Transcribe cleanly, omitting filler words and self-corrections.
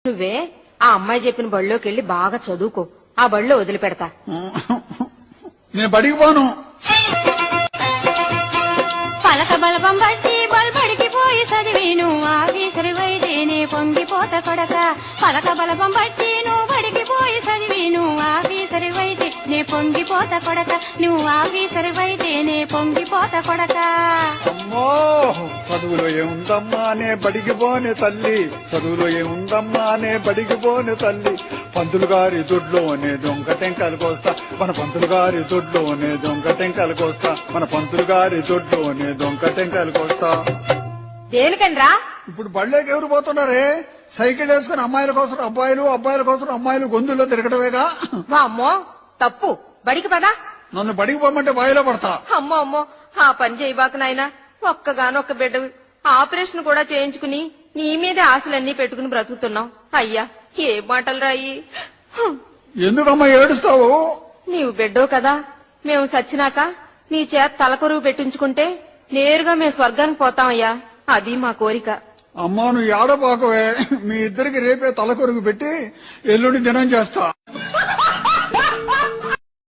నువ్వే ఆ అమ్మాయి చెప్పిన బడిలోకి వెళ్లి బాగా చదువుకో, ఆ బడిలో వదిలిపెడతా. నేను బడికి పోను. పలక బలపం బట్టి బల్బడికి పోయి చదివిను ఆఫీసరి వైదేనే పొంగిపోత కొడక. పలక బలపం బట్టి నువ్వు బడికి పోయి చదివిను ఆఫీసరి వైదే నే పొంగిపోత కొడక. నువ్వు ఆఫీసరి వైదేనే పొంగిపోత కొడక. అమ్మో చదువులో ఏముందమ్మా నే బడికి పోనే తల్లి, చదువులో ఏముందమ్మా నే బడికి పోనే తల్లి. పంతులు గారి దొడ్లోనే దొంగ టెంకాయలు కోస్తా, మన పంతులు గారి దొడ్లోనే దొంగ టెంకాయలు కోస్తా, మన పంతులు గారి దొడ్లోనే దొంగ టెంకాయలు కోస్తా. దేనికనిరా? ఇప్పుడు బళ్ళేకి ఎవరు పోతున్నారే? సైకిల్ వేసుకుని అమ్మాయిల కోసం అబ్బాయిలు, అబ్బాయిల కోసం అమ్మాయిలు గొంతుల్లో తిరగటమేగా. అమ్మో తప్పు, బడికి పదా. నన్ను బడికి పోమంటే బాయిలో పడతా. అమ్మో అమ్మో ఆ పని చేయబాక నాయనా, ఒక్కగానొక్క బిడ్డవి, ఆపరేషన్ కూడా చేయించుకుని నీ మీదే ఆశలన్నీ పెట్టుకుని బ్రతుకుతున్నావు. అయ్యా ఏ మాటలు రాయి. ఎందుకమ్మా ఏడుస్తావు? నీవు బిడ్డో కదా, మేము సచ్చినాక నీ చేత తలకొరువు పెట్టించుకుంటే నేరుగా మేము స్వర్గానికి పోతామయ్యా, అది మా కోరిక. అమ్మా నువ్వు ఏడబాకవే, మీ ఇద్దరికి రేపే తలకొరుగు పెట్టి ఎల్లుండి దినం చేస్తా.